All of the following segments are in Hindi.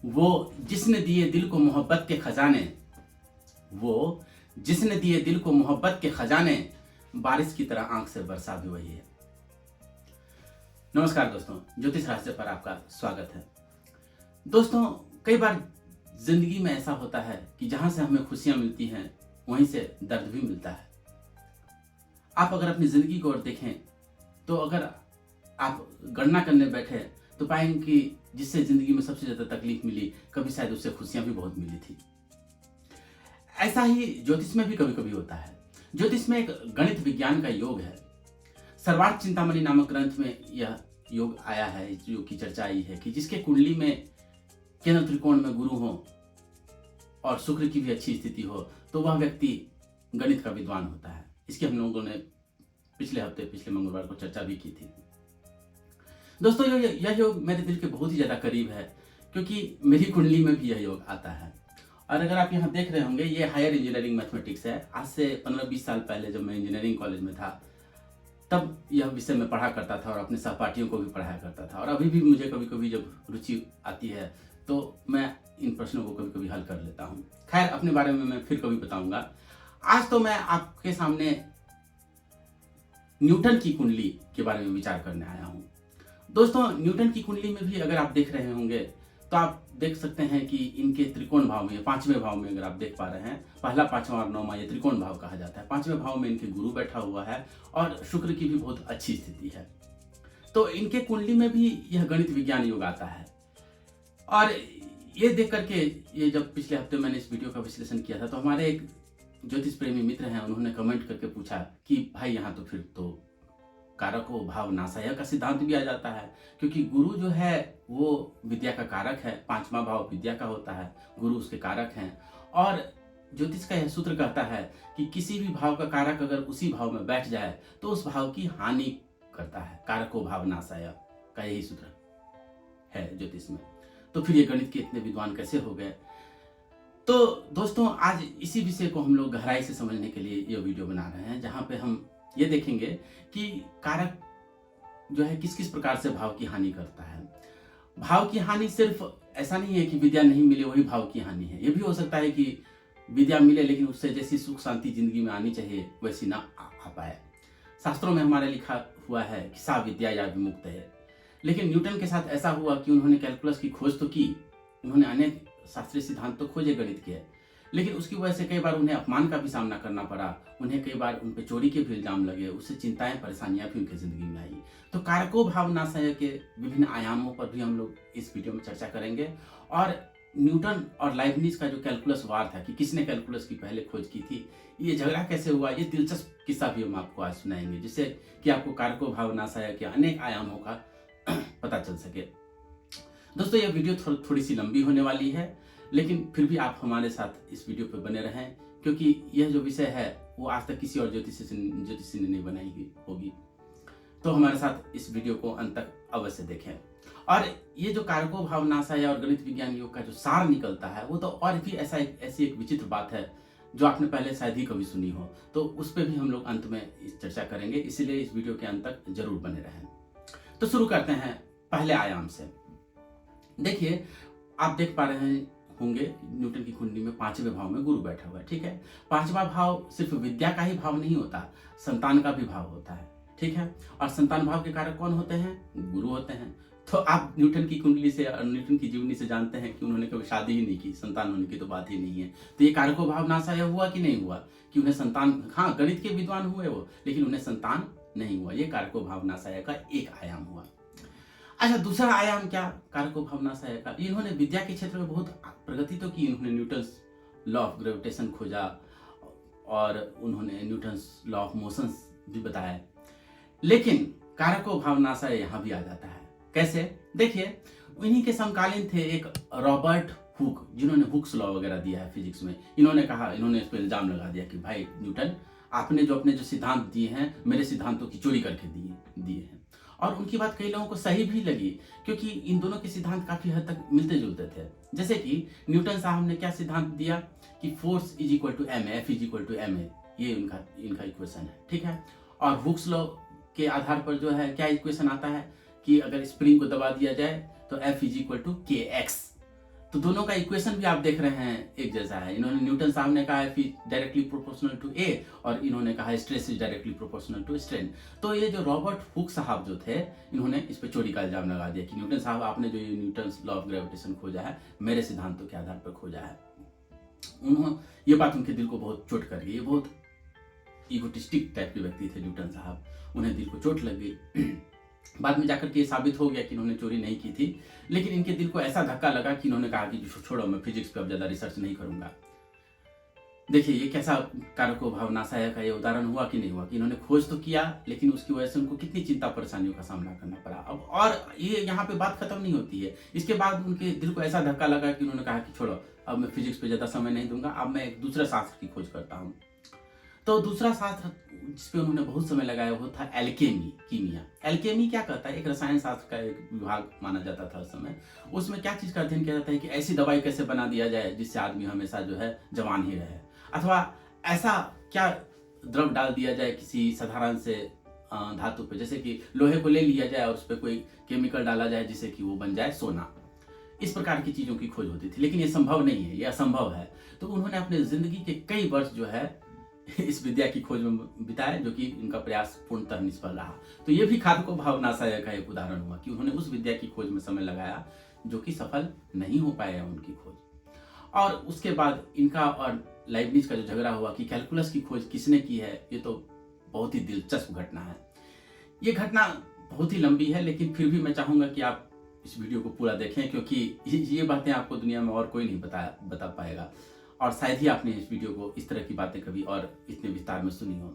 वो जिसने दिए दिल को मोहब्बत के खजाने, वो जिसने दिए दिल को मोहब्बत के खजाने, बारिश की तरह आंख से बरसा भी वही है। नमस्कार दोस्तों, ज्योतिष रहस्य पर आपका स्वागत है। दोस्तों, कई बार जिंदगी में ऐसा होता है कि जहां से हमें खुशियां मिलती हैं वहीं से दर्द भी मिलता है। आप अगर अपनी जिंदगी को और देखें तो अगर आप गणना करने बैठे तो पाएंगे कि जिससे जिंदगी में सबसे ज्यादा तकलीफ मिली, कभी शायद उससे खुशियां भी बहुत मिली थी। ऐसा ही ज्योतिष में भी कभी कभी होता है। ज्योतिष में एक गणित विज्ञान का योग है। सर्वार्थ चिंतामणि नामक ग्रंथ में यह योग आया है, इस योग की चर्चा आई है कि जिसके कुंडली में केंद्र त्रिकोण में गुरु हो और शुक्र की भी अच्छी स्थिति हो तो वह व्यक्ति गणित का विद्वान होता है। इसकी हम लोगों ने पिछले मंगलवार को चर्चा भी की थी। दोस्तों, यह योग मेरे दिल के बहुत ही ज्यादा करीब है क्योंकि मेरी कुंडली में भी यह योग आता है। और अगर आप यहाँ देख रहे होंगे, ये हायर इंजीनियरिंग मैथमेटिक्स है। आज से 15-20 साल पहले जब मैं इंजीनियरिंग कॉलेज में था तब यह विषय में पढ़ा करता था और अपने सहपाठियों को भी पढ़ाया करता था। और अभी भी मुझे कभी कभी जब रुचि आती है तो मैं इन प्रश्नों को कभी कभी हल कर लेता हूँ। खैर, अपने बारे में मैं फिर कभी बताऊंगा। आज तो मैं आपके सामने न्यूटन की कुंडली के बारे में विचार करने आया हूँ। दोस्तों, न्यूटन की कुंडली में भी अगर आप देख रहे होंगे तो आप देख सकते हैं कि इनके त्रिकोण भाव में, पांचवें भाव में अगर आप देख पा रहे हैं, पहला, पांचवा और नौवां, ये त्रिकोण भाव कहा जाता है। पांचवें भाव में इनके गुरु बैठा हुआ है और शुक्र की भी बहुत अच्छी स्थिति है। तो इनके कुंडली में भी यह गणित विज्ञान योग आता है। और ये देख करके, ये जब पिछले हफ्ते मैंने इस वीडियो का विश्लेषण किया था तो हमारे एक ज्योतिष प्रेमी मित्र हैं, उन्होंने कमेंट करके पूछा कि भाई यहाँ तो फिर तो कारको भाव नासाय का सिद्धांत भी आ जाता है, क्योंकि गुरु जो है वो विद्या का कारक है। पांचवा भाव विद्या का होता है, गुरु उसके कारक हैं। और ज्योतिष का यह सूत्र कहता है कि किसी भी भाव का कारक अगर उसी भाव में बैठ जाए तो उस भाव की हानि करता है। कारको भाव नासाय का यही सूत्र है ज्योतिष में। तो फिर ये गणित के इतने विद्वान कैसे हो गए? तो दोस्तों, आज इसी विषय को हम लोग गहराई से समझने के लिए ये वीडियो बना रहे हैं, जहां पे हम ये देखेंगे कि कारक जो है किस किस प्रकार से भाव की हानि करता है। भाव की हानि सिर्फ ऐसा नहीं है कि विद्या नहीं मिले वही भाव की हानि है। ये भी हो सकता है कि विद्या मिले लेकिन उससे जैसी सुख शांति जिंदगी में आनी चाहिए वैसी ना आ पाए। शास्त्रों में हमारे लिखा हुआ है कि सा विद्या या विमुक्त है। लेकिन न्यूटन के साथ ऐसा हुआ कि उन्होंने कैलकुलस की खोज तो की, उन्होंने अनेक शास्त्रीय सिद्धांत तो खोजे गणित के, लेकिन उसकी वजह से कई बार उन्हें अपमान का भी सामना करना पड़ा। उन्हें कई बार उन पर चोरी के भी इल्जाम लगे, उससे चिंताएं परेशानियां भी उनकी जिंदगी में आई। तो कारको भाव नासाय के विभिन्न आयामों पर भी हम लोग इस वीडियो में चर्चा करेंगे। और न्यूटन और लाइबनिज का जो कैलकुलस वार था कि किसने कैलकुलस की पहले खोज की थी, ये झगड़ा कैसे हुआ, ये दिलचस्प किस्सा भी हम आपको आज सुनाएंगे, जिससे कि आपको कारको भाव नासाय के अनेक आयामों का पता चल सके। दोस्तों, यह वीडियो थोड़ी सी लंबी होने वाली है, लेकिन फिर भी आप हमारे साथ इस वीडियो पर बने रहें, क्योंकि यह जो विषय है वो आज तक किसी और ज्योतिषी ने नहीं बनाई होगी। तो हमारे साथ इस वीडियो को अंत तक अवश्य देखें। और ये जो कारको भाव नासाय और गणित विज्ञान योग का जो सार निकलता है वो तो और भी ऐसी एक विचित्र बात है जो आपने पहले शायद ही कभी सुनी हो। तो उस पर भी हम लोग अंत में इस चर्चा करेंगे, इसलिए इस वीडियो के अंत तक जरूर बने रहें। तो शुरू करते हैं पहले आयाम से। देखिए, आप देख पा रहे होंगे न्यूटन की कुंडली में पांचवें भाव में गुरु बैठा हुआ है। ठीक है, पांचवा भाव सिर्फ विद्या का ही भाव नहीं होता, संतान का भी भाव होता है। ठीक है, और संतान भाव के कारक कौन होते हैं? गुरु होते हैं। तो आप न्यूटन की कुंडली से और न्यूटन की जीवनी से जानते हैं कि उन्होंने कभी शादी ही नहीं की, संतान होने की तो बात ही नहीं है। तो ये कारको भाव नासाय हुआ कि नहीं हुआ कि उन्हें संतान, हाँ गणित के विद्वान हुए वो, लेकिन उन्हें संतान नहीं हुआ। ये कारको भाव नासाय का एक आयाम हुआ। अच्छा, दूसरा आयाम क्या कारको भाव नासाय का? इन्होंने विद्या के क्षेत्र में बहुत प्रगति तो की। इन्होंने न्यूटन लॉ ऑफ ग्रेविटेशन खोजा और उन्होंने न्यूटन लॉ ऑफ मोशन भी बताया, लेकिन कारको भाव नासाय यहाँ भी आ जाता है। कैसे? देखिए, इन्हीं के समकालीन थे एक रॉबर्ट हुक, जिन्होंने हुक्स लॉ वगैरह दिया है फिजिक्स में। इन्होंने इस पर इल्जाम लगा दिया कि भाई न्यूटन, आपने जो अपने जो सिद्धांत दिए हैं मेरे सिद्धांतों की चोरी करके दिए हैं। और उनकी बात कई लोगों को सही भी लगी, क्योंकि इन दोनों के सिद्धांत काफी हद तक मिलते जुलते थे। जैसे कि न्यूटन साहब ने क्या सिद्धांत दिया कि force is equal to M, F is equal to M A, ये इनका इक्वेशन है। ठीक है, और हुक्स लॉ के आधार पर जो है क्या इक्वेशन आता है कि अगर स्प्रिंग को दबा दिया जाए तो एफ इज इक्वल टू के एक्स। तो दोनों का इक्वेशन भी आप देख रहे हैं एक जैसा है। इन्होंने न्यूटन साहब ने कहा है कि डायरेक्टली प्रोपोर्शनल टू ए, और इन्होंने कहा है stress is directly proportional to strain. तो ये जो रॉबर्ट हुक साहब जो थे, इन्होंने इस पे चोरी का इल्जाम लगा दिया कि न्यूटन साहब आपने जो ये न्यूटन लॉ ऑफ ग्रेविटेशन खोजा है मेरे सिद्धांतों के आधार पर खोजा है। उन्होंने ये बात उनके दिल को बहुत चोट कर गई। ये बहुत ईगोटिस्टिक टाइप के व्यक्ति थे न्यूटन साहब, उन्हें दिल को चोट लग गई। बाद में जाकर के ये साबित हो गया कि इन्होंने चोरी नहीं की थी, लेकिन इनके दिल को ऐसा धक्का लगा कि इन्होंने कहा कि छोड़ो, मैं फिजिक्स पे अब ज़्यादा रिसर्च नहीं करूंगा। देखिए ये कैसा कारको भावनाशय का ये उदाहरण हुआ कि नहीं हुआ कि इन्होंने खोज तो किया, लेकिन उसकी वजह से उनको कितनी चिंता परेशानियों का सामना करना पड़ा। अब और ये यहाँ पे बात खत्म नहीं होती है। इसके बाद उनके दिल को ऐसा धक्का लगा कि उन्होंने कहा कि छोड़ो, अब मैं फिजिक्स पे ज़्यादा समय नहीं दूंगा, अब मैं एक दूसरे शास्त्र की खोज करता हूँ। तो दूसरा शास्त्र जिसपे उन्होंने बहुत समय लगाया वो था एल्केमी, कीमिया। एल्केमी क्या कहता है? एक रसायन शास्त्र का एक विभाग माना जाता था उस समय। उसमें क्या चीज़ का अध्ययन किया जाता है कि ऐसी दवाई कैसे बना दिया जाए जिससे आदमी हमेशा जो है जवान ही रहे, अथवा ऐसा क्या द्रव डाल दिया जाए किसी साधारण से धातु पे, जैसे कि लोहे को ले लिया जाए और उस पर कोई केमिकल डाला जाए जिससे कि वो बन जाए सोना। इस प्रकार की चीज़ों की खोज होती थी, लेकिन ये संभव नहीं है, ये असंभव है। तो उन्होंने अपने जिंदगी के कई वर्ष जो है इस विद्या की खोज में बिताए, जो कि उनका प्रयास पूर्णतः निष्फल रहा। तो ये भी कारको भावनाशय का एक उदाहरण हुआ कि उन्होंने उस विद्या की खोज में समय लगाया जो कि सफल नहीं हो पाया उनकी खोज। और उसके बाद इनका और लाइबनिज का जो झगड़ा हुआ कि कैलकुलस की खोज किसने की है, ये तो बहुत ही दिलचस्प घटना है। ये घटना बहुत ही लंबी है, लेकिन फिर भी मैं चाहूँगा कि आप इस वीडियो को पूरा देखें, क्योंकि ये बातें आपको दुनिया में और कोई नहीं बता पाएगा, और शायद ही आपने इस वीडियो को इस तरह की बातें कभी और इतने विस्तार में सुनी हो।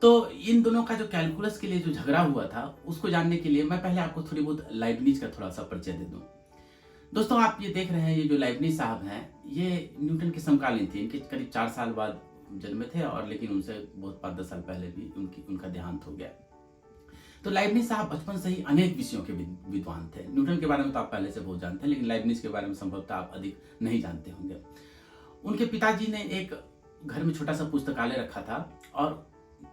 तो इन दोनों का जो कैलकुलस के लिए जो झगड़ा हुआ था, उसको जानने के लिए मैं पहले आपको थोड़ी बहुत लाइबनिज का थोड़ा सा परिचय दे दूं। दोस्तों आप ये देख रहे हैं, ये जो लाइबनिज साहब हैं, ये न्यूटन के समकालीन थे। इनके करीब 4 साल बाद जन्मे थे, और लेकिन उनसे बहुत 5-10 साल पहले भी उनका देहांत हो गया। तो लाइबनिज साहब बचपन से ही अनेक विषयों के विद्वान थे। न्यूटन के बारे में तो आप पहले से बहुत जानते हैं, लेकिन लाइबनिज के बारे में संभवतः आप अधिक नहीं जानते होंगे। उनके पिताजी ने एक घर में छोटा सा पुस्तकालय रखा था, और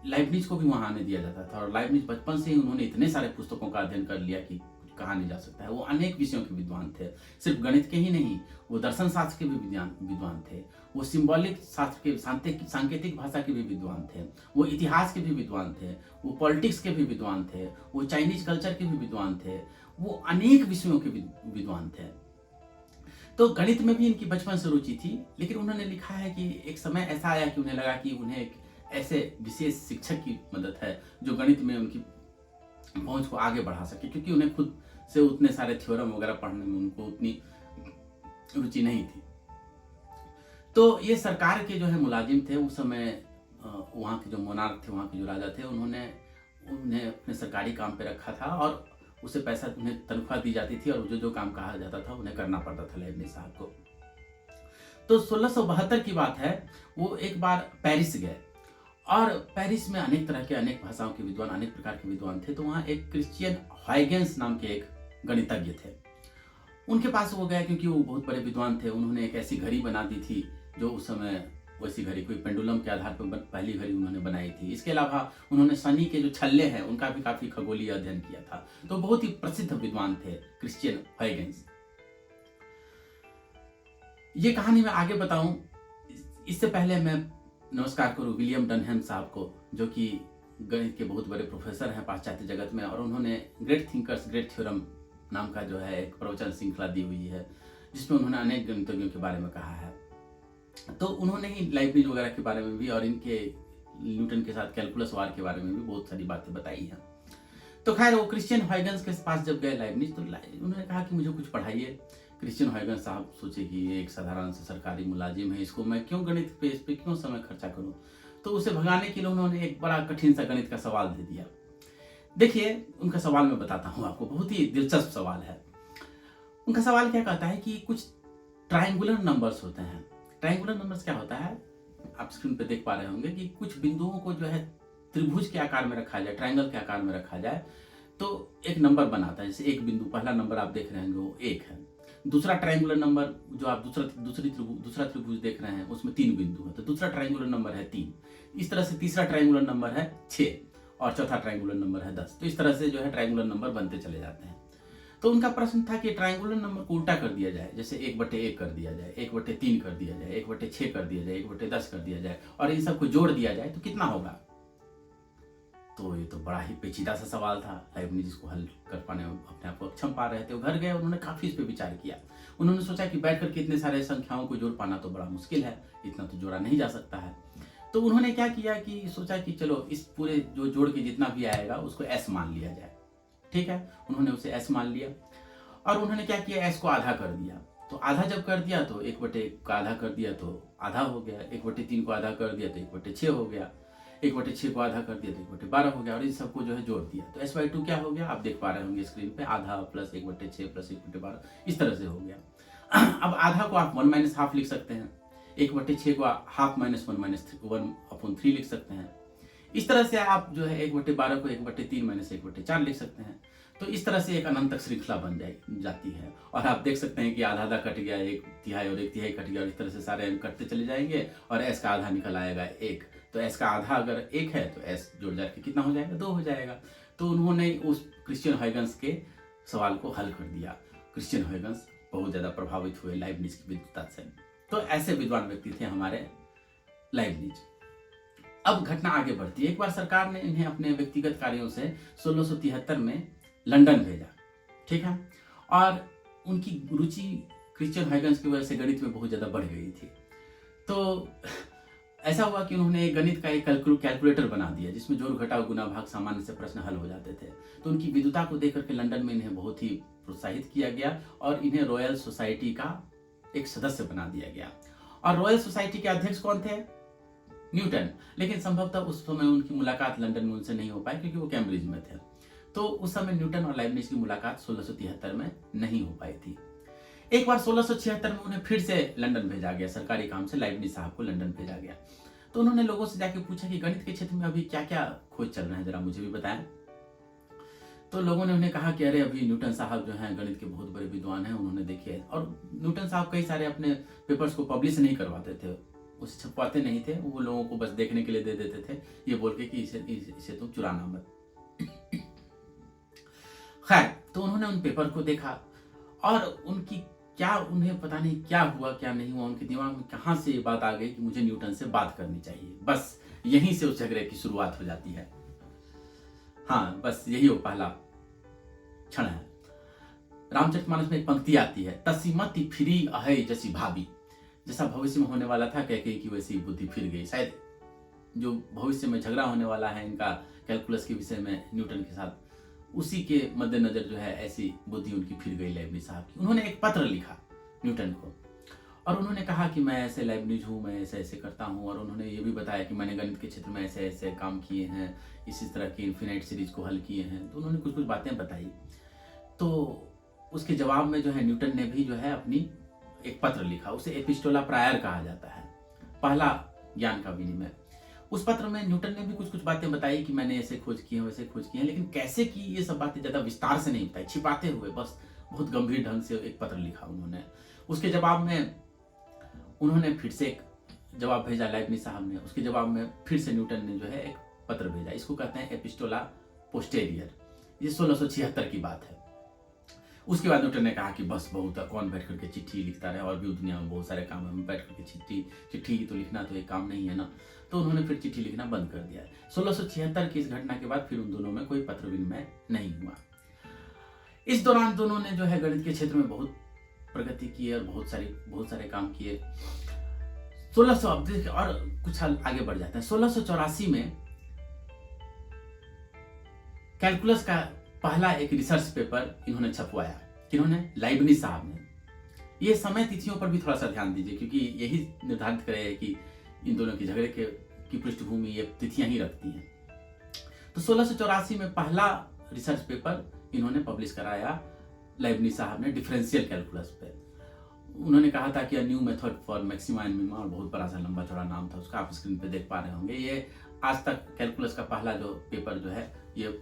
लाइबनिज को भी वहां आने दिया जाता था। और लाइबनिज बचपन से ही उन्होंने इतने सारे पुस्तकों का अध्ययन कर लिया कि कुछ कहा नहीं जा सकता है। वो अनेक विषयों के विद्वान थे, सिर्फ गणित के ही नहीं, वो दर्शन शास्त्र के भी विद्वान थे, वो सिंबॉलिक शास्त्र के सांकेतिक भाषा के भी विद्वान थे, वो इतिहास के भी विद्वान थे, वो पॉलिटिक्स के भी विद्वान थे, वो चाइनीज कल्चर के भी विद्वान थे, वो अनेक विषयों के विद्वान थे। तो गणित में भी इनकी बचपन से रुचि थी, लेकिन उन्होंने लिखा है कि एक समय ऐसा आया कि उन्हें लगा कि उन्हें एक ऐसे विशेष शिक्षक की मदद है जो गणित में उनकी पहुंच को आगे बढ़ा सके, क्योंकि उन्हें खुद से उतने सारे थ्योरम वगैरह पढ़ने में उनको उतनी रुचि नहीं थी। तो ये सरकार के जो है मुलाजिम थे उस समय, वहाँ के जो मोनार्क थे, वहाँ के जो राजा थे, उन्हें अपने सरकारी काम पे रखा था, और उसे पैसा, उन्हें तनख्वाह दी जाती थी, और जो काम कहा जाता था उन्हें करना पड़ता था लाइबनिज साहब को। तो 1672 की बात है, वो एक बार पेरिस गए, और पेरिस में अनेक तरह के, अनेक भाषाओं के विद्वान, अनेक प्रकार के विद्वान थे। तो वहाँ एक क्रिश्चियन हाइगेंस नाम के एक गणितज्ञ थे। उनके पास वो गए क्योंकि वो बहुत बड़े विद्वान थे। उन्होंने एक ऐसी घड़ी बना दी थी जो उस समय वैसी घड़ी, कोई पेंडुलम के आधार पर पहली घड़ी उन्होंने बनाई थी। इसके अलावा उन्होंने शनि के जो छल्ले हैं उनका भी काफी खगोलीय अध्ययन किया था। तो बहुत ही प्रसिद्ध विद्वान थे क्रिश्चियन हाइगेंस। ये कहानी मैं आगे बताऊं इससे पहले मैं नमस्कार करूं विलियम डनहैम साहब को, जो कि गणित के बहुत बड़े प्रोफेसर हैं पाश्चात्य जगत में, और उन्होंने ग्रेट थिंकर्स ग्रेट थ्योरम नाम का जो है एक प्रवचन श्रृंखला दी हुई है, जिसमें उन्होंने अनेक गणितज्ञों के बारे में कहा है। तो उन्होंने ही लाइबनिज वगैरह के बारे में भी, और इनके न्यूटन के साथ कैलकुलस वार के बारे में भी बहुत सारी बातें बताई हैं। तो खैर वो क्रिश्चियन हाइगेंस के पास जब गए लाइबनिज, तो उन्होंने कहा कि मुझे कुछ पढ़ाइए। क्रिश्चियन हाइगेंस साहब सोचे कि ये एक साधारण सा सरकारी मुलाजिम है, इसको मैं क्यों गणित पे, इस पे क्यों समय खर्चा करूं। तो उसे भगाने के लिए उन्होंने एक बड़ा कठिन सा गणित का सवाल दे दिया। देखिए उनका सवाल मैं बताता हूँ आपको, बहुत ही दिलचस्प सवाल है। उनका सवाल क्या कहता है कि कुछ ट्रायंगुलर नंबर्स होते हैं। ट्रायंगुलर नंबर्स क्या होता है, आप स्क्रीन पे देख पा रहे होंगे कि कुछ बिंदुओं को जो है त्रिभुज के आकार में रखा जाए, ट्रायंगल के आकार में रखा जाए, तो एक नंबर बनाता है। जैसे एक बिंदु, पहला नंबर आप देख रहे होंगे वो 1 है। दूसरा ट्रायंगुलर नंबर जो आप दूसरा त्रिभुज देख रहे हैं उसमें 3 बिंदु है, तो दूसरा ट्रायंगुलर नंबर है 3। इस तरह से तीसरा ट्रायंगुलर नंबर है 6, और चौथा ट्रायंगुलर नंबर है 10। तो इस तरह से जो है ट्रायंगुलर नंबर बनते चले जाते हैं। तो उनका प्रश्न था कि ट्रायंगुलर नंबर को उल्टा कर दिया जाए, जैसे 1/1 कर दिया जाए, 1/3 कर दिया जाए, 1/6 कर दिया जाए, 1/10 कर दिया जाए और इन सबको जोड़ दिया जाए तो कितना होगा। तो ये तो बड़ा ही पेचीदा सा सवाल था। लाइबनिज इसको हल कर पाने में अपने आप को अक्षम पा रहे थे। वो घर गए, उन्होंने काफ़ी इस पर विचार किया। उन्होंने सोचा कि बैठ करके इतने सारे संख्याओं को जोड़ पाना तो बड़ा मुश्किल है, इतना तो जोड़ा नहीं जा सकता है। तो उन्होंने क्या किया कि सोचा कि चलो इस पूरे जो जोड़ के जितना भी आएगा उसको एस मान लिया जाए। ठीक है, उन्होंने उसे एस मान लिया और उन्होंने क्या किया, एस को आधा कर दिया। तो आधा जब कर दिया तो 1/1 का आधा कर दिया तो आधा हो गया, 1/3 को आधा कर दिया तो 1/6 हो गया, 1/6 को आधा कर दिया तो 1/12 हो गया और इन सबको जो है जोड़ दिया तो s/2 क्या हो गया, आप देख पा रहे होंगे स्क्रीन पे, आधा प्लस 1/6 प्लस 1/12 इस तरह से हो गया। अब आधा को आप 1 - हाफ लिख सकते हैं, 1/6 को हाफ -1 - 1/3 लिख सकते हैं। इस तरह से आप जो है 1/12 को 1/3 - 1/4 लिख सकते हैं। तो इस तरह से एक अनंत तक श्रृंखला बन जाती है और आप देख सकते हैं कि आधा आधा कट गया, 1/3 और 1/3 कट गया और इस तरह से सारे अंक कटते चले जाएंगे और एस का आधा निकल आएगा 1। तो एस का आधा अगर 1 है तो एस जोड़ जाके कितना हो जाएगा, 2 हो जाएगा। तो उन्होंने उस क्रिश्चियन huygens के सवाल को हल कर दिया। क्रिश्चियन huygens बहुत ज़्यादा प्रभावित हुए लाइबनिज की विद्वता से। तो ऐसे विद्वान व्यक्ति थे हमारे लाइबनिज। अब घटना आगे बढ़ती है। एक बार सरकार ने इन्हें अपने व्यक्तिगत कार्यों से 1673 में लंदन भेजा। ठीक है, और उनकी रुचि क्रिश्चियन huygens की वजह से गणित में बहुत ज़्यादा बढ़ गई थी। तो ऐसा हुआ कि उन्होंने गणित का एक कैलकुलेटर बना दिया जिसमें जोड़ घटाव गुना भाग सामान्य से प्रश्न हल हो जाते थे। तो उनकी विद्वता को देख करके लंदन में इन्हें बहुत ही प्रोत्साहित किया गया और इन्हें रॉयल सोसाइटी का एक सदस्य बना दिया गया। और रॉयल सोसाइटी के अध्यक्ष कौन थे, न्यूटन। लेकिन संभवतः उस समय उनकी मुलाकात लंदन में उनसे नहीं हो पाई क्योंकि वो कैम्ब्रिज में थे। तो उस समय न्यूटन और लाइबनिज की मुलाकात 1673 में नहीं हो पाई थी। एक बार 1676 में उन्हें फिर से लंदन भेजा गया, सरकारी काम से लाइबनिज साहब को लंदन भेजा गया। तो उन्होंने लोगों से जाके पूछा कि गणित के क्षेत्र में अभी क्या क्या खोज चल रहे हैं, जरा मुझे भी बताएं। तो लोगों ने उन्हें कहा कि अरे अभी न्यूटन साहब जो हैं गणित के बहुत बड़े विद्वान हैं, उन्होंने देखे। और न्यूटन साहब कई सारे अपने पेपर्स को पब्लिश नहीं करवाते थे, उसे छपवाते नहीं थे, वो लोगों को बस देखने के लिए दे देते थे, ये बोल के कि इसे तुम चुराना मत। खैर, तो उन्होंने उन पेपर को देखा और उनकी क्या, उन्हें पता नहीं क्या हुआ क्या नहीं हुआ, उनके दिमाग में कहाँ से ये बात आ गई कि मुझे न्यूटन से बात करनी चाहिए। बस यहीं से उस झगड़े की शुरुआत हो जाती है। हाँ, बस यही वो पहला क्षण है। रामचरितमानस में एक पंक्ति आती है, तसीमति फिरी अहै जैसी भाभी। जैसा भविष्य में होने वाला था कैकेयी की वैसी बुद्धि फिर गई। शायद जो भविष्य में झगड़ा होने वाला है इनका कैलकुलस के विषय में न्यूटन के साथ, उसी के मद्देनजर जो है ऐसी बुद्धि उनकी फिर गई लाइबनिज साहब की। उन्होंने एक पत्र लिखा न्यूटन को और उन्होंने कहा कि मैं ऐसे लाइबनिज हूँ, मैं ऐसे ऐसे करता हूँ। और उन्होंने ये भी बताया कि मैंने गणित के क्षेत्र में ऐसे ऐसे काम किए हैं, इसी तरह की इन्फिनाइट सीरीज को हल किए हैं। तो उन्होंने कुछ कुछ बातें बताई। तो उसके जवाब में जो है न्यूटन ने भी जो है अपनी एक पत्र लिखा, उसे एपिस्टोला प्रायर कहा जाता है, पहला ज्ञान का विनिमय। उस पत्र में न्यूटन ने भी कुछ कुछ बातें बताई कि मैंने ऐसे खोज किए हैं, वैसे खोज किए हैं, लेकिन कैसे की ये सब बातें ज़्यादा विस्तार से नहीं बताई, छिपाते हुए बस बहुत गंभीर ढंग से एक पत्र लिखा उन्होंने। उसके जवाब में उन्होंने फिर से एक जवाब भेजा लाइबनिज साहब ने। उसके जवाब में फिर से न्यूटन ने जो है एक पत्र भेजा, इसको कहते हैं एपिस्टोला पोस्टेरियर। ये 1676 की बात है। उसके बाद न्यूटन ने कहा कि बस बहुत, कौन बैठ करके चिट्ठी लिखता रहे, और भी दुनिया में बहुत सारे काम है, बैठ करके चिट्ठी तो लिखना तो एक काम नहीं है ना। तो उन्होंने फिर चिट्ठी लिखना बंद कर दिया। 1676 की इस घटना के बाद फिर उन दोनों में कोई पत्र विनिमय नहीं हुआ। इस दौरान दोनों ने जो है गणित के क्षेत्र में बहुत प्रगति की और बहुत सारे काम किए। 1600 और कुछ साल आगे बढ़ जाते हैं। 1684 में कैलकुलस का पहला एक रिसर्च पेपर इन्होंने छपवाया। किन्होंने? लाइबनिज साहब ने। ये समय तिथियों पर भी थोड़ा सा ध्यान दीजिए क्योंकि यही निर्धारित करे कि इन दोनों की झगड़े की पृष्ठभूमि ये तिथियां ही रखती हैं। तो 1684 में पहला रिसर्च पेपर इन्होंने पब्लिश कराया लाइबनिज साहब ने डिफरेंशियल कैलकुलस पे। उन्होंने कहा था कि new method for maxima and minima, और बहुत बड़ा सा लंबा चौड़ा नाम था उसका, आप स्क्रीन पे देख पा रहे होंगे। ये आज तक कैलकुलस का पहला जो पेपर जो है ये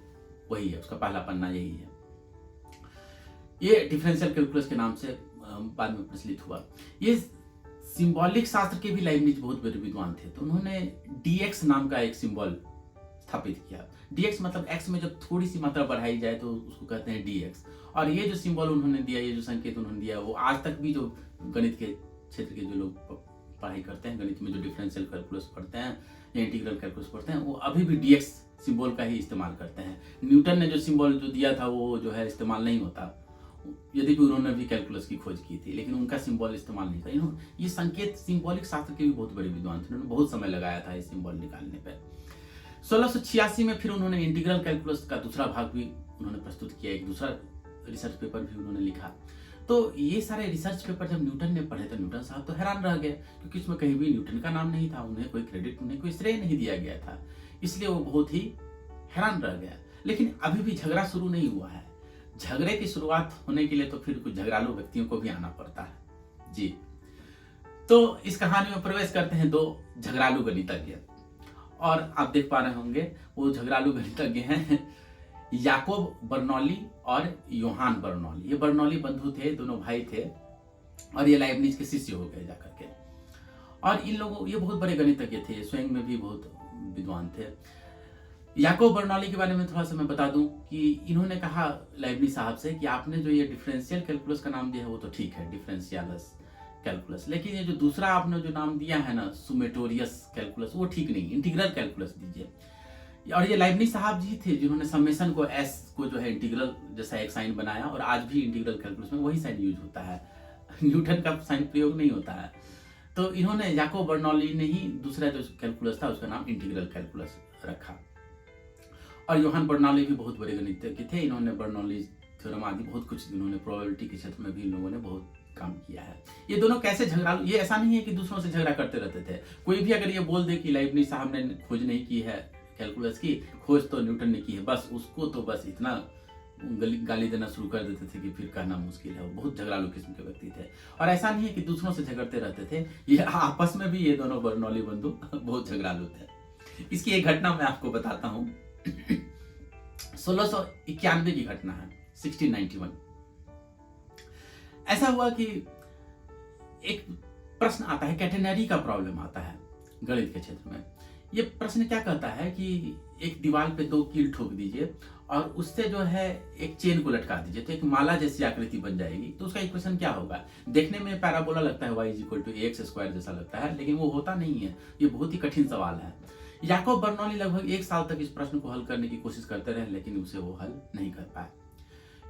वही है, उसका पहला पन्ना यही है। ये डिफरेंशियल कैलकुलस के नाम से बाद में प्रचलित हुआ। ये सिंबॉलिक शास्त्र के भी लाइबनिज बहुत बड़े विद्वान थे। तो उन्होंने dx नाम का एक सिंबल स्थापित किया। dx मतलब x में जब थोड़ी सी मात्रा बढ़ाई जाए तो उसको कहते हैं dx। और ये जो सिंबल उन्होंने दिया, ये जो संकेत उन्होंने दिया, वो आज तक भी जो गणित के क्षेत्र के जो लोग पढ़ाई करते हैं, गणित में जो डिफरेंशियल कैलकुलस पढ़ते हैं या इंटीग्रल कैलकुलस पढ़ते हैं, वो अभी भी dx सिंबल का ही इस्तेमाल करते हैं। न्यूटन ने जो सिंबल जो दिया था वो जो है इस्तेमाल नहीं होता, यदि भी उन्होंने भी कैलकुलस की खोज की थी, लेकिन उनका सिंबल इस्तेमाल नहीं था। ये संकेत सिंबॉलिक शास्त्र के भी बहुत बड़े विद्वान थे, उन्होंने बहुत समय लगाया था इस सिंबल निकालने पर। 1686 में फिर उन्होंने इंटीग्रल कैलकुलस का दूसरा भाग भी उन्होंने प्रस्तुत किया, एक दूसरा रिसर्च पेपर भी उन्होंने लिखा। तो ये सारे रिसर्च पेपर जब न्यूटन ने पढ़े तो न्यूटन साहब तो हैरान रह गए, क्योंकि इसमें कहीं भी न्यूटन का नाम नहीं था, उन्हें कोई क्रेडिट, उन्हें कोई श्रेय नहीं दिया गया था, इसलिए वो बहुत ही हैरान रह गया। लेकिन अभी भी झगड़ा शुरू नहीं हुआ है। झगड़े की शुरुआत होने के लिए तो फिर कुछ झगड़ालू व्यक्तियों को भी आना पड़ता है जी। तो इस कहानी में प्रवेश करते हैं दो झगड़ालू गणितज्ञ, और आप देख पा रहे होंगे वो झगड़ालू गणितज्ञ हैं याकोब बर्नौली और योहान बर्नौली। ये बर्नौली बंधु थे, दोनों भाई थे, और ये लाइबनिज के शिष्य हो गए जाकर के। और इन लोगों, ये बहुत बड़े गणितज्ञ थे, स्वयं में भी बहुत विद्वान थे। याकोब बर्नौली के बारे में थोड़ा सा मैं बता दूं कि इन्होंने कहा लाइबनिज साहब से कि आपने जो ये डिफरेंशियल कैलकुलस का नाम दिया है वो तो ठीक है, डिफरेंशियलस कैलकुलस, लेकिन ये जो दूसरा आपने जो नाम दिया है ना सुमेटोरियस कैलकुलस, वो ठीक नहीं, इंटीग्रल कैलकुलस दीजिए। और ये लाइबनिज साहब जी थे जिन्होंने समेशन को एस को जो है इंटीग्रल जैसा एक साइन बनाया, और आज भी इंटीग्रल कैलकुलस में वही साइन यूज होता है, न्यूटन का साइन प्रयोग नहीं होता है। तो इन्होंने याकोब बर्नौली ने ही दूसरा जो कैलकुलस था उसका नाम इंटीग्रल कैलकुलस रखा। और योहान बर्नौली भी बहुत बड़े गणितज्ञ थे, इन्होंने बर्नौली थ्योरम आदि बहुत कुछ, इन्होंने प्रोबेबिलिटी के क्षेत्र में भी इन लोगों ने बहुत काम किया है। ये दोनों कैसे झगड़ालू, ये ऐसा नहीं है कि दूसरों से झगड़ा करते रहते थे। कोई भी अगर ये बोल दे कि लाइबनिज साहब ने खोज नहीं की है कैलकुलस की, खोज तो न्यूटन ने की है, बस उसको तो बस इतना गाली देना शुरू कर देते थे कि फिर कहना मुश्किल है। वो बहुत झगड़ालू किस्म के व्यक्ति थे, और ऐसा नहीं है कि दूसरों से झगड़ते रहते थे, ये आपस में भी ये दोनों बर्नौली बंधु बहुत झगड़ालू थे। इसकी एक घटना मैं आपको बताता हूँ। 1691 की घटना है, 1691। ऐसा हुआ कि एक प्रश्न आता है, कैटेनरी का प्रॉब्लम आता है गणित के क्षेत्र में। ये प्रश्न क्या कहता है कि एक दीवार पे 2 कील ठोक दीजिए और उससे जो है एक चेन को लटका दीजिए, तो एक माला जैसी आकृति बन जाएगी। तो उसका इक्वेशन क्या होगा? देखने में पैराबोला लगता है, y = ax स्क्वायर जैसा लगता है, लेकिन वो होता नहीं है। ये बहुत ही कठिन सवाल है। याकोब बर्नौली लगभग 1 साल तक इस प्रश्न को हल करने की कोशिश करते रहे, लेकिन उसे वो हल नहीं कर पाए।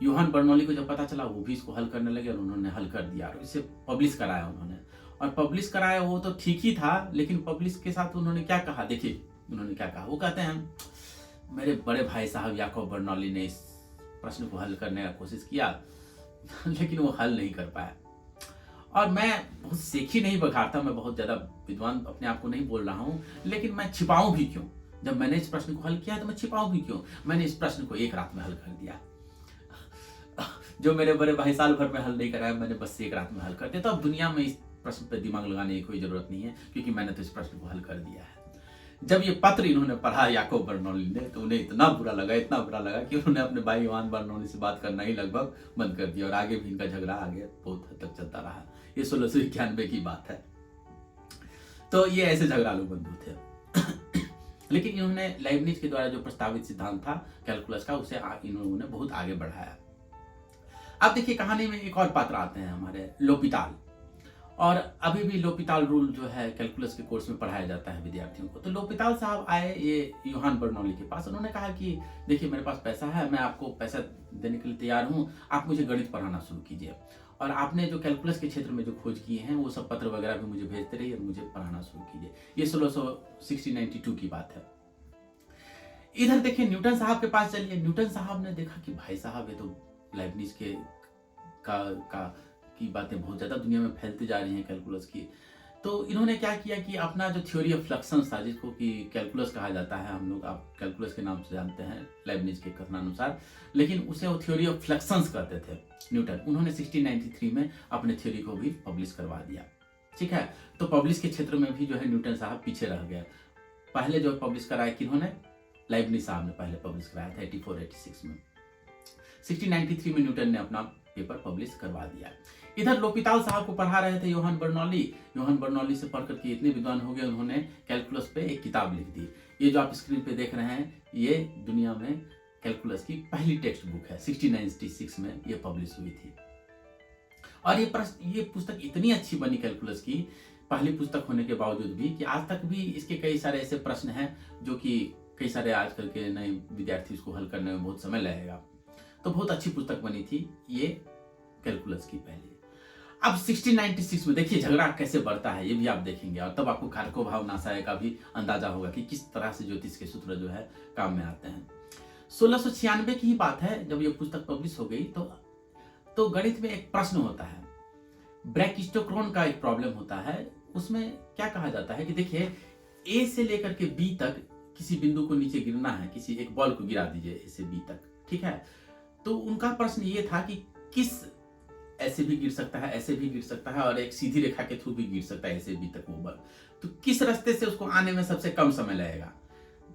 योहान बर्नौली को जब पता चला, वो भी इसको हल करने लगे और उन्होंने हल कर दिया और इसे पब्लिश कराया उन्होंने। और पब्लिश कराया वो तो ठीक ही था, लेकिन पब्लिश के साथ उन्होंने क्या कहा, देखिए उन्होंने क्या कहा। वो कहते हैं, मेरे बड़े भाई साहब याकोब बर्नौली ने इस प्रश्न को हल करने का कोशिश किया, लेकिन वो हल नहीं कर पाया। और मैं बहुत सेखी नहीं बघारता, मैं बहुत ज्यादा विद्वान अपने आप को नहीं बोल रहा हूँ, लेकिन मैं छिपाऊं भी क्यों? जब मैंने इस प्रश्न को हल किया तो मैं छिपाऊं भी क्यों? मैंने इस प्रश्न को 1 रात में हल कर दिया। जो मेरे बड़े भाई साल भर में हल नहीं कराया, मैंने बस 1 रात में हल कर दिया। तो अब दुनिया में इस प्रश्न पर दिमाग लगाने की कोई जरूरत नहीं है, क्योंकि मैंने तो इस प्रश्न को हल कर दिया है। जब ये पत्र इन्होंने पढ़ा याकोब बर्नौली ने, तो उन्हें इतना बुरा लगा कि उन्होंने अपने भाई योहान बर्नौली से बात करना ही लगभग बंद कर दिया, और आगे भी इनका झगड़ा आगे बहुत हद तक चलता रहा। ये 1691 की बात है। तो ये ऐसे झगड़ालू बंधु थे। लेकिन इन्होंने लाइबनिज के द्वारा जो प्रस्तावित सिद्धांत था कैलकुलस का, उसे इन्होंने बहुत आगे बढ़ाया। अब देखिए, कहानी में एक और पात्र आते हैं हमारे, लोपिताल। और अभी भी लोपिताल रूल जो है कैलकुलस के कोर्स में पढ़ाया जाता है विद्यार्थियों को। तो लोपिताल साहब आए ये योहान बर्नौली के पास, उन्होंने कहा कि देखिए मेरे पास पैसा है, मैं आपको पैसा देने के लिए तैयार हूँ, आप मुझे गणित पढ़ाना शुरू कीजिए, और आपने जो कैलकुलस के क्षेत्र में जो खोज किए हैं वो सब पत्र वगैरह भी मुझे भेजते रहिए और मुझे पढ़ाना शुरू कीजिए। ये 1692 की बात है। इधर देखिए न्यूटन साहब के पास चलिए। न्यूटन साहब ने देखा कि भाई साहब ये तो लाइबनिज के की बातें बहुत ज़्यादा दुनिया में फैलती जा रही हैं कैलकुलस की। तो इन्होंने क्या किया कि अपना जो थ्योरी ऑफ फ्लक्शंस था, जिसको कि कैलकुलस कहा जाता है, हम लोग आप कैलकुलस के नाम से जानते हैं लाइबनिज के कथनानुसार, लेकिन उसे वो थ्योरी ऑफ फ्लक्शंस कहते थे न्यूटन। उन्होंने 1693 में अपने थ्योरी को भी पब्लिश करवा दिया। ठीक है, तो पब्लिश के क्षेत्र में भी जो है न्यूटन साहब पीछे रह गए। पहले जो पब्लिश कराया किन्होंने, लाइबनिज साहब ने पहले पब्लिश कराया था 84-86 में। 1693 में न्यूटन ने अपना पेपर पब्लिश करवा दिया। इधर लोपिताल साहब को पढ़ा रहे थे योहान बर्नौली। योहान बर्नौली से पढ़ करके इतने विद्वान हो गए, उन्होंने कैलकुलस पे एक किताब लिख दी। ये जो आप स्क्रीन पे देख रहे हैं, ये दुनिया में कैलकुलस की पहली टेक्स्ट बुक है। 1696 में ये पब्लिश हुई थी। और ये पुस्तक इतनी अच्छी बनी कैलकुलस की, पहली पुस्तक होने के बावजूद भी, कि आज तक भी इसके कई सारे ऐसे प्रश्न हैं जो कि कई सारे आजकल के नए विद्यार्थी इसको हल करने में बहुत समय लगेगा। तो बहुत अच्छी पुस्तक बनी थी ये कैलकुलस की पहली। अब 1696 में देखिए झगड़ा कैसे बढ़ता है, ये भी आप देखेंगे, और तब आपको कारकोभाव नासाय का भी अंदाजा होगा कि किस तरह से ज्योतिष के सूत्र जो है काम में आते हैं। 1696 की ही बात है जब ये पुस्तक पब्लिश हो गई। तो गणित में एक प्रश्न होता है, ब्रैकिस्टोक्रोन का एक प्रॉब्लम होता है। उसमें क्या कहा जाता है कि देखिए ए से लेकर के बी तक किसी बिंदु को नीचे गिरना है, किसी एक बॉल को गिरा दीजिए ए से बी तक, ठीक है। तो उनका प्रश्न ये था कि किस, ऐसे भी गिर सकता है, ऐसे भी गिर सकता है, और एक सीधी रेखा के थ्रू भी गिर सकता है ऐसे बी तक वो बॉल, तो किस रास्ते से उसको आने में सबसे कम समय लगेगा।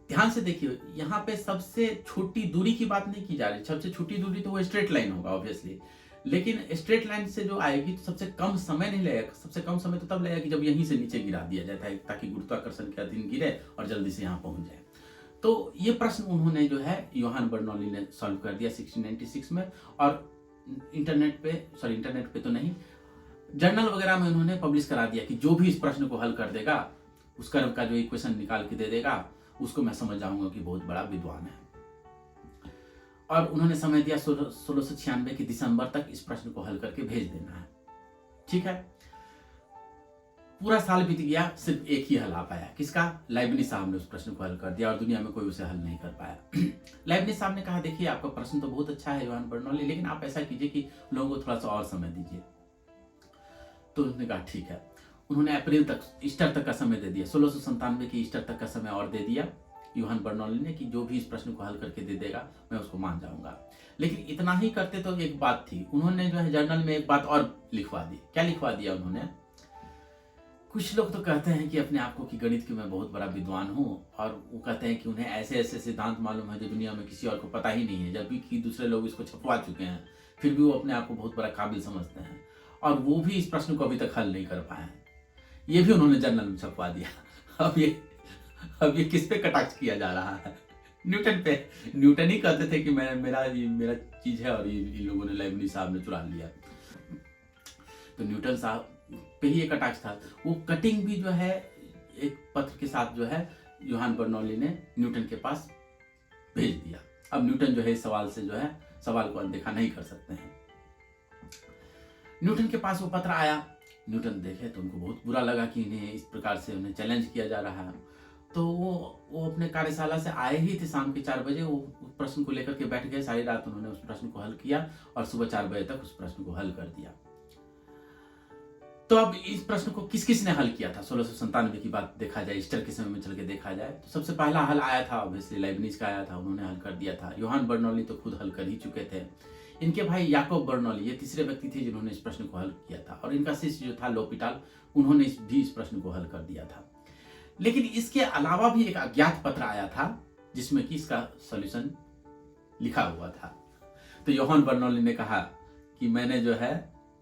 ध्यान से देखिए, यहाँ पे सबसे छोटी दूरी की बात नहीं की जा रही। सबसे छोटी दूरी तो वो स्ट्रेट लाइन होगा ऑब्वियसली, लेकिन स्ट्रेट लाइन से जो आएगी तो सबसे कम समय नहीं लगेगा। सबसे कम समय तो तब लगेगा कि जब यहीं से नीचे गिरा दिया जाता है, ताकि गुरुत्वाकर्षण के अधीन गिरे और जल्दी से यहाँ पहुंच जाए। तो ये प्रश्न उन्होंने जो है योहान बर्नौली ने सॉल्व कर दिया 1696 में, और इंटरनेट पे तो नहीं, जर्नल वगैरह में उन्होंने पब्लिश करा दिया कि जो भी इस प्रश्न को हल कर देगा, उस कर्व का जो इक्वेशन निकाल के दे देगा, उसको मैं समझ जाऊंगा कि बहुत बड़ा विद्वान है। और उन्होंने समय दिया 1696 के दिसंबर तक इस प्रश्न को हल करके भेज देना है, ठीक है। पूरा साल बीत गया, सिर्फ एक ही हल आ पाया, किसका? लाइबनिज साहब ने उस प्रश्न को हल कर दिया, और दुनिया में कोई उसे हल नहीं कर पाया। लाइबनिज साहब ने कहा, देखिए आपका प्रश्न तो बहुत अच्छा है योहान बर्नौली, लेकिन आप ऐसा कीजिए कि लोगों को थोड़ा सा और समय दीजिए। तो उसने कहा ठीक है। उन्होंने अप्रैल तक, ईस्टर तक का समय दे दिया। 1697 की ईस्टर तक का समय और दे दिया योहान बर्नौली ने कि जो भी इस प्रश्न को हल करके दे देगा मैं उसको मान जाऊंगा। लेकिन इतना ही करते तो एक बात थी, उन्होंने जो है जर्नल में एक बात और लिखवा दी। क्या लिखवा दिया उन्होंने? कुछ लोग तो कहते हैं कि अपने आप को कि गणित की मैं बहुत बड़ा विद्वान हूँ, और वो कहते हैं कि उन्हें ऐसे ऐसे सिद्धांत मालूम है जो दुनिया में किसी और को पता ही नहीं है, जबकि कि दूसरे लोग इसको छपवा चुके हैं, फिर भी वो अपने आप को बहुत बड़ा काबिल समझते हैं, और वो भी इस प्रश्न को अभी तक हल नहीं कर पाए हैं। ये भी उन्होंने जर्नल में छपवा दिया। अब ये किस पे कटाक्ष किया जा रहा है? न्यूटन पे। न्यूटन ही कहते थे कि मेरा चीज है, और ये इन लोगों ने लाइबनिज साहब ने चुरा लिया। तो न्यूटन साहब पे ही एक कटाक्ष था। वो कटिंग भी जो है एक पत्र के साथ जो है योहान बर्नौली ने न्यूटन के पास भेज दिया। अब न्यूटन जो है इस सवाल से जो है सवाल को अनदेखा नहीं कर सकते हैं। न्यूटन के पास वो पत्र आया, न्यूटन देखे तो उनको बहुत बुरा लगा कि इन्हें इस प्रकार से उन्हें चैलेंज किया जा रहा है। तो वो अपने कार्यशाला से आए ही थे शाम के 4 बजे, वो उस प्रश्न को लेकर के बैठ गए। सारी रात उन्होंने उस प्रश्न को हल किया, और सुबह 4 बजे तक उस प्रश्न को हल कर दिया। तो अब इस प्रश्न को किस किस ने हल किया था? 1697 की बात देखा जाए, ईस्टर के समय में चल के देखा जाए, तो सबसे पहला हल आया था ऑब्वियसली लाइबनिज का आया था, उन्होंने हल कर दिया था। योहान बर्नौली तो खुद हल कर ही चुके थे। इनके भाई याकोब बर्नौली ये तीसरे व्यक्ति थे जिन्होंने इस प्रश्न को हल किया था, और इनका शिष्य जो था लोपिटाल, उन्होंने भी इस प्रश्न को हल कर दिया था। लेकिन इसके अलावा भी एक अज्ञात पत्र आया था जिसमें कि इसका सॉल्यूशन लिखा हुआ था। तो योहान बर्नौली ने कहा कि मैंने जो है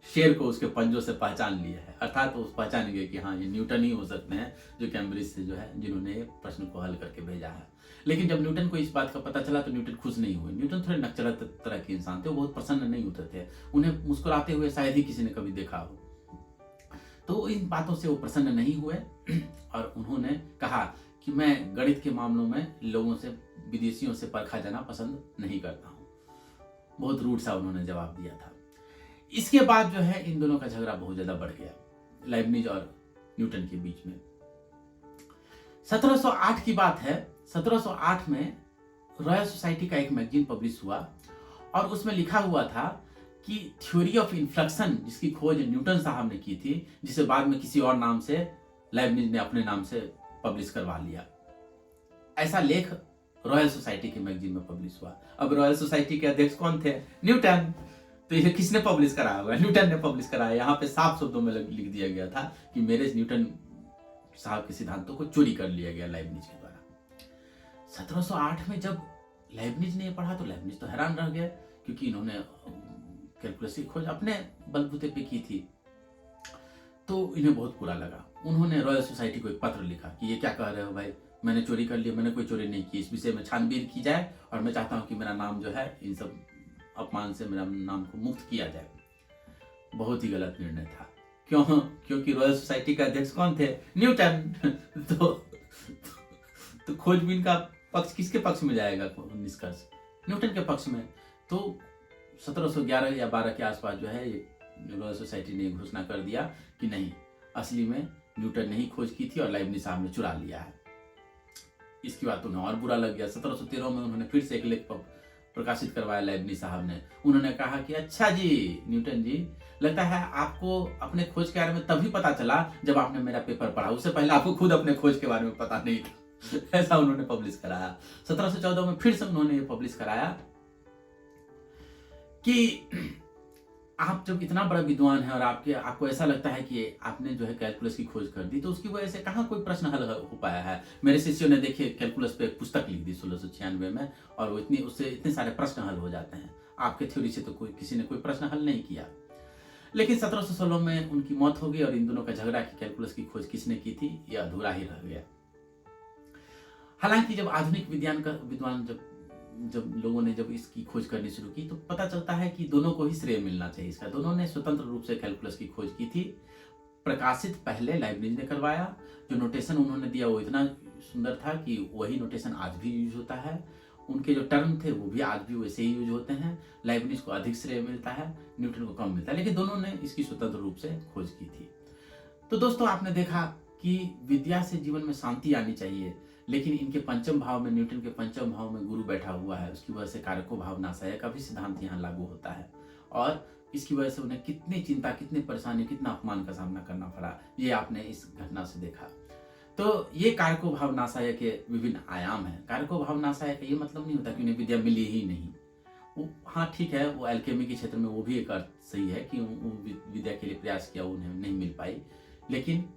शेर को उसके पंजों से पहचान लिया है, अर्थात वो पहचान गए कि हाँ ये न्यूटन ही हो सकते हैं जो कैम्ब्रिज से जो है जिन्होंने प्रश्न को हल करके भेजा है। लेकिन जब न्यूटन को इस बात का पता चला तो न्यूटन खुश नहीं हुए। न्यूटन थोड़े नकचरा तरह के इंसान थे, वो बहुत प्रसन्न नहीं होते थे, उन्हें मुस्कुराते हुए शायद ही किसी ने कभी देखा हो। तो इन बातों से वो प्रसन्न नहीं हुए, और उन्होंने कहा कि मैं गणित के मामलों में लोगों से, विदेशियों से परखा जाना पसंद नहीं करता हूँ। बहुत रूड सा उन्होंने जवाब दिया था। इसके बाद जो है इन दोनों का झगड़ा बहुत ज्यादा बढ़ गया, लाइबनिज और न्यूटन के बीच में। 1708 की बात है। 1708 में रॉयल सोसाइटी का एक मैगजीन पब्लिश हुआ, और उसमें लिखा हुआ था कि थ्योरी ऑफ इन्फ्लेक्शन, जिसकी खोज न्यूटन साहब ने की थी, जिसे बाद में किसी और नाम से लाइबनिज ने अपने नाम से पब्लिश करवा लिया, ऐसा लेख रॉयल सोसाइटी के मैगजीन में पब्लिश हुआ। अब रॉयल सोसाइटी के अध्यक्ष कौन थे? न्यूटन। तो ये किसने पब्लिश कराया होगा? न्यूटन ने पब्लिश कराया। यहाँ पे साफ शब्दों में लिख दिया गया था कि मेरे न्यूटन साहब के सिद्धांतों को चोरी कर लिया गया लाइबनिज के द्वारा। 1708 में जब लाइबनिज ने पढ़ा तो लाइबनिज तो हैरान रह गया, क्योंकि इन्होंने कैलकुलस की खोज अपने बलबूते पे की थी। तो इन्हें बहुत बुरा लगा। उन्होंने रॉयल सोसाइटी को एक पत्र लिखा कि ये क्या कह रहे हो भाई, मैंने चोरी कर लिया, मैंने कोई चोरी नहीं की, इस विषय में छानबीन की जाए और मैं चाहता हूँ कि मेरा नाम जो है इन सब अपमान से मेरा नाम को मुक्त किया जाए। बहुत ही गलत निर्णय था। क्यों? क्योंकि रॉयल सोसाइटी का अध्यक्ष कौन थे? न्यूटन। तो खोजबीन का पक्ष किसके पक्ष में जाएगा? निष्कर्ष न्यूटन के पक्ष में। तो 1711 या 12 के आसपास जो है ये रॉयल सोसाइटी ने घोषणा कर दिया कि नहीं, असली में न्यूटन ने ही खोज की थी और लाइब्निज साहब ने चुरा लिया है। इसकी बात उन्हें और बुरा लग गया। 1713 में उन्होंने फिर से एक लेख प्रकाशित करवाया लाइब्निज साहब ने। उन्होंने कहा कि अच्छा जी न्यूटन जी, लगता है आपको अपने खोज के बारे में तभी पता चला जब आपने मेरा पेपर पढ़ा, उससे पहले आपको खुद अपने खोज के बारे में पता नहीं था। ऐसा उन्होंने पब्लिश कराया। 1714 में फिर से उन्होंने ये पब्लिश कराया कि आप जब इतना बड़ा विद्वान है और आपको ऐसा लगता है कि आपने जो है कैलकुलस की खोज कर दी, तो उसकी वजह से कहाँ कोई प्रश्न हल हो पाया है। मेरे शिष्यों ने देखिए कैलकुलस पे एक पुस्तक लिख दी 1696 में, और वो उससे इतने सारे प्रश्न हल हो जाते हैं। आपके थ्योरी से तो किसी ने कोई प्रश्न हल नहीं किया। लेकिन 1716 में उनकी मौत हो गई और इन दोनों का झगड़ा कि कैलकुलस की खोज किसने की थी, यह अधूरा ही रह गया। हालांकि जब आधुनिक विद्वान जब लोगों ने जब इसकी खोज करनी शुरू की, तो पता चलता है कि दोनों को ही श्रेय मिलना चाहिए इसका। दोनों ने स्वतंत्र रूप से कैलकुलस की खोज की थी। प्रकाशित पहले लाइब्निज ने करवाया। जो नोटेशन उन्होंने दिया वो इतना सुंदर था कि वही नोटेशन आज भी यूज होता है। उनके जो टर्म थे वो भी आज भी वैसे ही यूज होते हैं। लाइब्निज को अधिक श्रेय मिलता है, न्यूटन को कम मिलता है, लेकिन दोनों ने इसकी स्वतंत्र रूप से खोज की थी। तो दोस्तों, आपने देखा कि विद्या से जीवन में शांति आनी चाहिए, लेकिन इनके पंचम भाव में, न्यूटन के पंचम भाव में गुरु बैठा हुआ है। उसकी वजह से कारको भाव नाशाय का भी सिद्धांत यहाँ लागू होता है, और इसकी वजह से उन्हें कितनी चिंता, कितनी परेशानी, कितना अपमान का सामना करना पड़ा, ये आपने इस घटना से देखा। तो ये कारको भाव नाशाय के विभिन्न आयाम हैं। कारको भाव नाशाय का ये मतलब नहीं होता कि उन्हें विद्या मिली ही नहीं। हाँ ठीक है, वो एल्केमी के क्षेत्र में वो भी एक अर्थ सही है कि विद्या के लिए प्रयास किया, उन्हें नहीं मिल पाई। लेकिन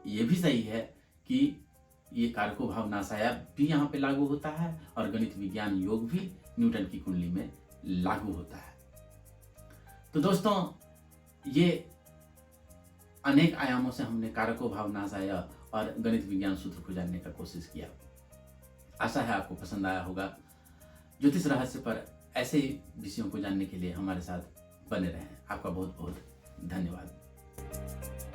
ये भी सही है कि ये कारको भाव नाशाया भी यहाँ पे लागू होता है, और गणित विज्ञान योग भी न्यूटन की कुंडली में लागू होता है। तो दोस्तों, ये अनेक आयामों से हमने कारको भाव नाशाया और गणित विज्ञान सूत्र को जानने का कोशिश किया। आशा है आपको पसंद आया होगा। ज्योतिष रहस्य पर ऐसे ही विषयों को जानने के लिए हमारे साथ बने रहें। आपका बहुत बहुत धन्यवाद।